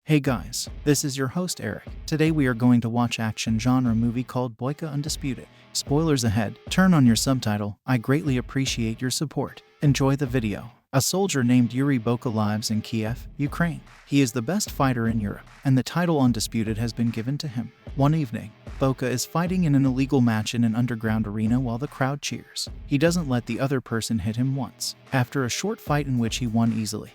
Hey guys, this is your host Eric. Today we are going to watch action genre movie called Boyka Undisputed. Spoilers ahead, turn on your subtitle, I greatly appreciate your support. Enjoy the video. A soldier named Yuri Boyka lives in Kiev, Ukraine. He is the best fighter in Europe, and the title Undisputed has been given to him. One evening, Boyka is fighting in an illegal match in an underground arena while the crowd cheers. He doesn't let the other person hit him once. After a short fight in which he won easily,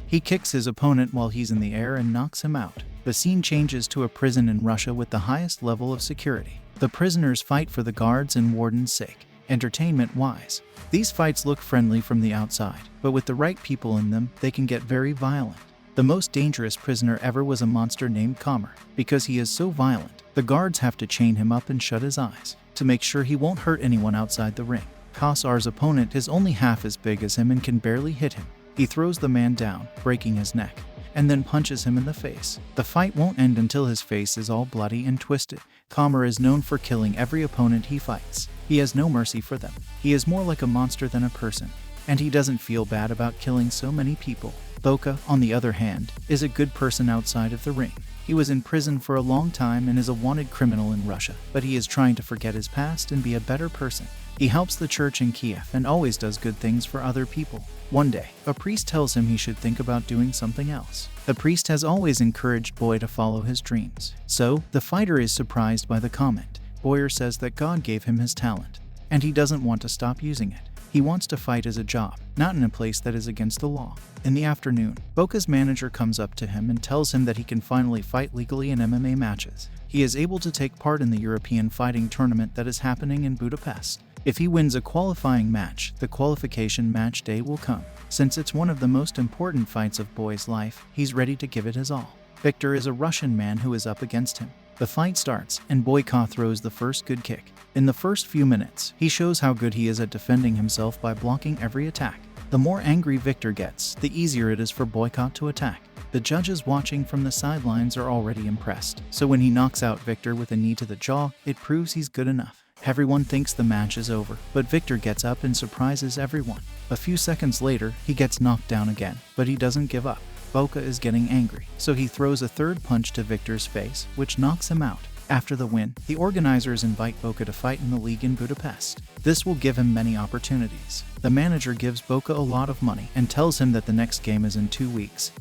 he kicks his opponent while he's in the air and knocks him out. The scene changes to a prison in Russia with the highest level of security. The prisoners fight for the guards and wardens' sake. Entertainment-wise, these fights look friendly from the outside, but with the right people in them, they can get very violent. The most dangerous prisoner ever was a monster named Khmer. Because he is so violent, the guards have to chain him up and shut his eyes to make sure he won't hurt anyone outside the ring. Khazar's opponent is only half as big as him and can barely hit him. He throws the man down, breaking his neck, and then punches him in the face. The fight won't end until his face is all bloody and twisted. Khmer is known for killing every opponent he fights. He has no mercy for them. He is more like a monster than a person, and he doesn't feel bad about killing so many people. Boyka, on the other hand, is a good person outside of the ring. He was in prison for a long time and is a wanted criminal in Russia, but he is trying to forget his past and be a better person. He helps the church in Kiev and always does good things for other people. One day, a priest tells him he should think about doing something else. The priest has always encouraged Boy to follow his dreams. So, the fighter is surprised by the comment. Boyer says that God gave him his talent, and he doesn't want to stop using it. He wants to fight as a job, not in a place that is against the law. In the afternoon, Boyka's manager comes up to him and tells him that he can finally fight legally in MMA matches. He is able to take part in the European fighting tournament that is happening in Budapest. If he wins a qualifying match, the qualification match day will come. Since it's one of the most important fights of Boy's life, he's ready to give it his all. Victor is a Russian man who is up against him. The fight starts, and Boyka throws the first good kick. In the first few minutes, he shows how good he is at defending himself by blocking every attack. The more angry Victor gets, the easier it is for Boyka to attack. The judges watching from the sidelines are already impressed, so when he knocks out Victor with a knee to the jaw, it proves he's good enough. Everyone thinks the match is over, but Victor gets up and surprises everyone. A few seconds later, he gets knocked down again, but he doesn't give up. Boyka is getting angry, so he throws a third punch to Victor's face, which knocks him out. After the win, the organizers invite Boyka to fight in the league in Budapest. This will give him many opportunities. The manager gives Boyka a lot of money and tells him that the next game is in 2 weeks,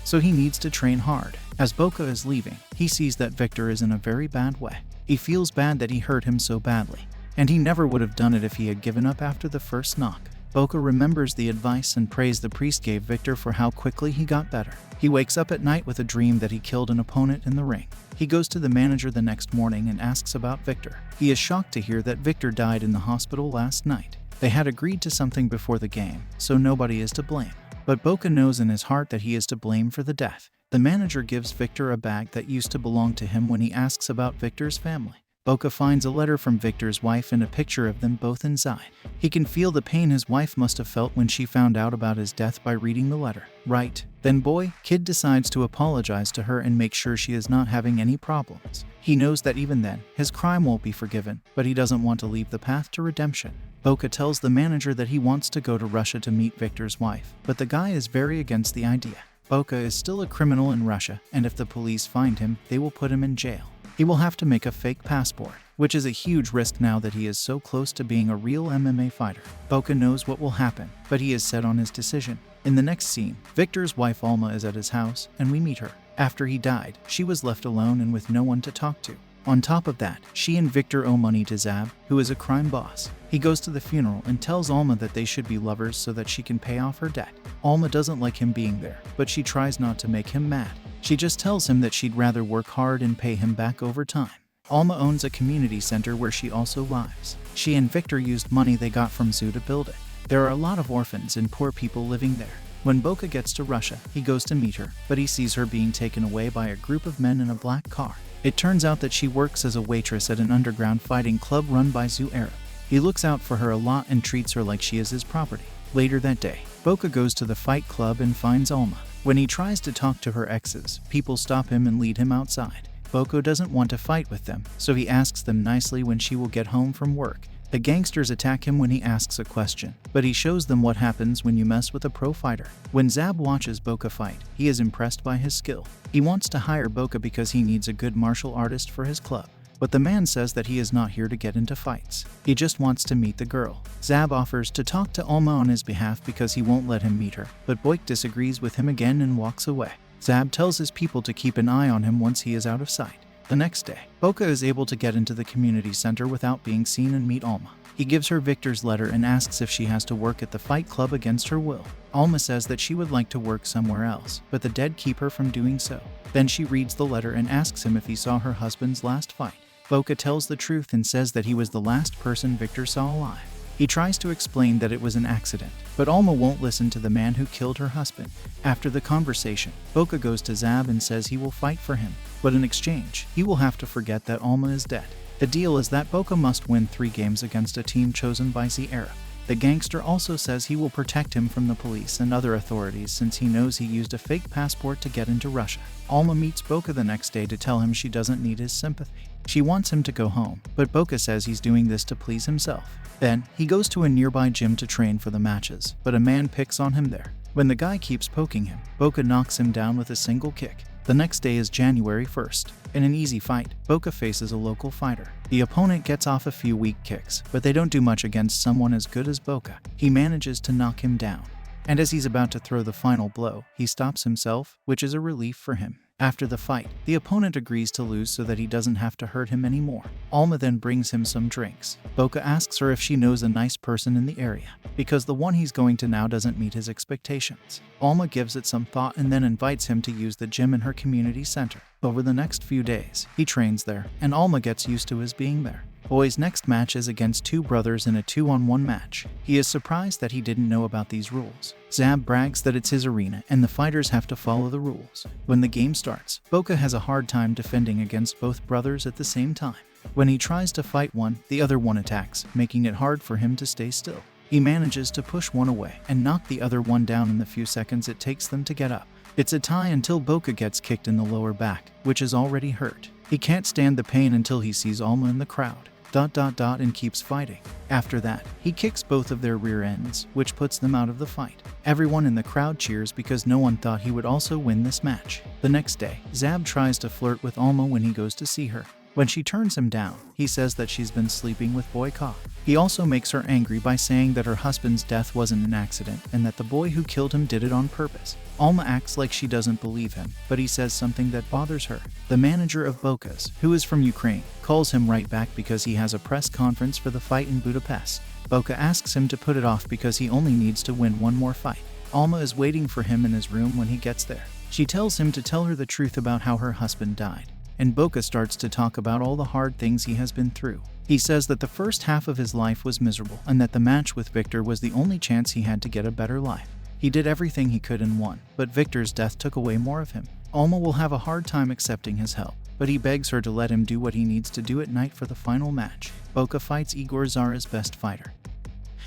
so he needs to train hard. As Boyka is leaving, he sees that Victor is in a very bad way. He feels bad that he hurt him so badly, and he never would have done it if he had given up after the first knock. Boyka remembers the advice and praise the priest gave Victor for how quickly he got better. He wakes up at night with a dream that he killed an opponent in the ring. He goes to the manager the next morning and asks about Victor. He is shocked to hear that Victor died in the hospital last night. They had agreed to something before the game, so nobody is to blame. But Boyka knows in his heart that he is to blame for the death. The manager gives Victor a bag that used to belong to him when he asks about Victor's family. Boyka finds a letter from Victor's wife and a picture of them both inside. He can feel the pain his wife must have felt when she found out about his death by reading the letter. Right then Kid decides to apologize to her and make sure she is not having any problems. He knows that even then, his crime won't be forgiven, but he doesn't want to leave the path to redemption. Boyka tells the manager that he wants to go to Russia to meet Victor's wife, but the guy is very against the idea. Boyka is still a criminal in Russia, and if the police find him, they will put him in jail. He will have to make a fake passport, which is a huge risk now that he is so close to being a real MMA fighter. Boyka knows what will happen, but he is set on his decision. In the next scene, Victor's wife Alma is at his house, and we meet her. After he died, she was left alone and with no one to talk to. On top of that, she and Victor owe money to Zab, who is a crime boss. He goes to the funeral and tells Alma that they should be lovers so that she can pay off her debt. Alma doesn't like him being there, but she tries not to make him mad. She just tells him that she'd rather work hard and pay him back over time. Alma owns a community center where she also lives. She and Victor used money they got from Zoo to build it. There are a lot of orphans and poor people living there. When Boyka gets to Russia, he goes to meet her, but he sees her being taken away by a group of men in a black car. It turns out that she works as a waitress at an underground fighting club run by Zoo Arab. He looks out for her a lot and treats her like she is his property. Later that day, Boyka goes to the fight club and finds Alma. When he tries to talk to her exes, people stop him and lead him outside. Boyka doesn't want to fight with them, so he asks them nicely when she will get home from work. The gangsters attack him when he asks a question, but he shows them what happens when you mess with a pro fighter. When Zab watches Boca fight, he is impressed by his skill. He wants to hire Boca because he needs a good martial artist for his club. But the man says that he is not here to get into fights. He just wants to meet the girl. Zab offers to talk to Alma on his behalf because he won't let him meet her, but Boyk disagrees with him again and walks away. Zab tells his people to keep an eye on him once he is out of sight. The next day, Boca is able to get into the community center without being seen and meet Alma. He gives her Victor's letter and asks if she has to work at the fight club against her will. Alma says that she would like to work somewhere else, but the dead keep her from doing so. Then she reads the letter and asks him if he saw her husband's last fight. Boca tells the truth and says that he was the last person Victor saw alive. He tries to explain that it was an accident, but Alma won't listen to the man who killed her husband. After the conversation, Boca goes to Zab and says he will fight for him, but in exchange, he will have to forget that Alma is dead. The deal is that Boca must win 3 games against a team chosen by Zara. The gangster also says he will protect him from the police and other authorities since he knows he used a fake passport to get into Russia. Alma meets Boca the next day to tell him she doesn't need his sympathy. She wants him to go home, but Boca says he's doing this to please himself. Then, he goes to a nearby gym to train for the matches, but a man picks on him there. When the guy keeps poking him, Boca knocks him down with a single kick. The next day is January 1st. In an easy fight, Boca faces a local fighter. The opponent gets off a few weak kicks, but they don't do much against someone as good as Boca. He manages to knock him down. And as he's about to throw the final blow, he stops himself, which is a relief for him. After the fight, the opponent agrees to lose so that he doesn't have to hurt him anymore. Alma then brings him some drinks. Boca asks her if she knows a nice person in the area, because the one he's going to now doesn't meet his expectations. Alma gives it some thought and then invites him to use the gym in her community center. Over the next few days, he trains there, and Alma gets used to his being there. Boy's next match is against 2 brothers in a 2-on-1 match. He is surprised that he didn't know about these rules. Zab brags that it's his arena and the fighters have to follow the rules. When the game starts, Boca has a hard time defending against both brothers at the same time. When he tries to fight one, the other one attacks, making it hard for him to stay still. He manages to push one away and knock the other one down in the few seconds it takes them to get up. It's a tie until Boca gets kicked in the lower back, which is already hurt. He can't stand the pain until he sees Alma in the crowd. And keeps fighting. After that, he kicks both of their rear ends, which puts them out of the fight. Everyone in the crowd cheers because no one thought he would also win this match. The next day, Zab tries to flirt with Alma when he goes to see her. When she turns him down, he says that she's been sleeping with Boyka. He also makes her angry by saying that her husband's death wasn't an accident and that the boy who killed him did it on purpose. Alma acts like she doesn't believe him, but he says something that bothers her. The manager of Boca's, who is from Ukraine, calls him right back because he has a press conference for the fight in Budapest. Boca asks him to put it off because he only needs to win one more fight. Alma is waiting for him in his room when he gets there. She tells him to tell her the truth about how her husband died. And Boca starts to talk about all the hard things he has been through. He says that the first half of his life was miserable and that the match with Victor was the only chance he had to get a better life. He did everything he could and won, but Victor's death took away more of him. Alma will have a hard time accepting his help, but he begs her to let him do what he needs to do at night for the final match. Boca fights Igor, Zara's best fighter,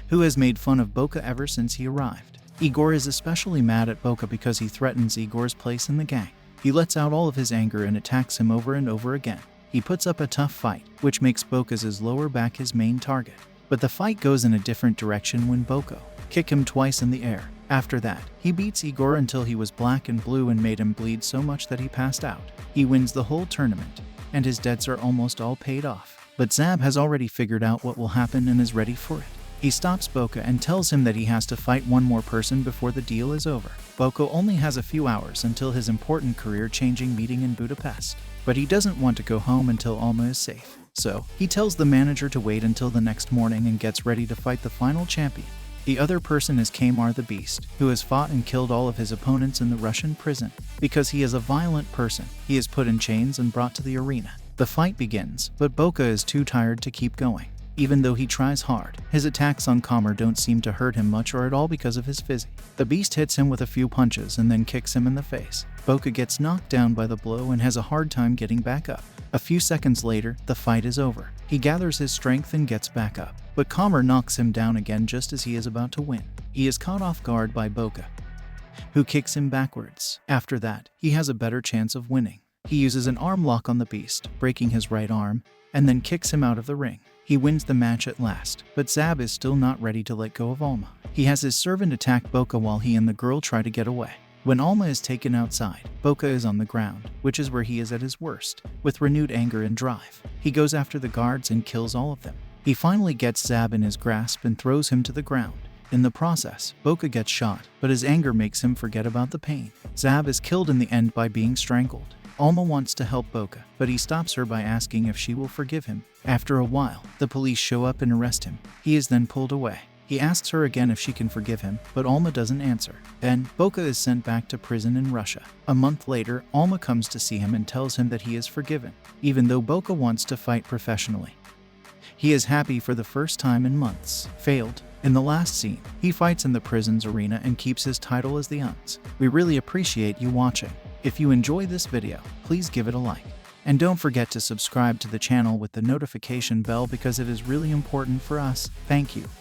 who has made fun of Boca ever since he arrived. Igor is especially mad at Boca because he threatens Igor's place in the gang. He lets out all of his anger and attacks him over and over again. He puts up a tough fight, which makes Boca's lower back his main target. But the fight goes in a different direction when Boca kicks him twice in the air. After that, he beats Igor until he was black and blue and made him bleed so much that he passed out. He wins the whole tournament, and his debts are almost all paid off. But Zab has already figured out what will happen and is ready for it. He stops Boca and tells him that he has to fight one more person before the deal is over. Boca only has a few hours until his important career-changing meeting in Budapest, but he doesn't want to go home until Alma is safe. So, he tells the manager to wait until the next morning and gets ready to fight the final champion. The other person is Kamar the Beast, who has fought and killed all of his opponents in the Russian prison. Because he is a violent person, he is put in chains and brought to the arena. The fight begins, but Boca is too tired to keep going. Even though he tries hard, his attacks on Kamar don't seem to hurt him much or at all because of his physique. The Beast hits him with a few punches and then kicks him in the face. Boca gets knocked down by the blow and has a hard time getting back up. A few seconds later, the fight is over. He gathers his strength and gets back up, but Kamar knocks him down again just as he is about to win. He is caught off guard by Boca, who kicks him backwards. After that, he has a better chance of winning. He uses an arm lock on the Beast, breaking his right arm, and then kicks him out of the ring. He wins the match at last, but Zab is still not ready to let go of Alma. He has his servant attack Boca while he and the girl try to get away. When Alma is taken outside, Boca is on the ground, which is where he is at his worst. With renewed anger and drive, he goes after the guards and kills all of them. He finally gets Zab in his grasp and throws him to the ground. In the process, Boca gets shot, but his anger makes him forget about the pain. Zab is killed in the end by being strangled. Alma wants to help Boca, but he stops her by asking if she will forgive him. After a while, the police show up and arrest him. He is then pulled away. He asks her again if she can forgive him, but Alma doesn't answer. Then, Boca is sent back to prison in Russia. A month later, Alma comes to see him and tells him that he is forgiven, even though Boca wants to fight professionally. He is happy for the first time in months. Failed. In the last scene, he fights in the prison's arena and keeps his title as the Uns. We really appreciate you watching. If you enjoy this video, please give it a like. And don't forget to subscribe to the channel with the notification bell because it is really important for us. Thank you.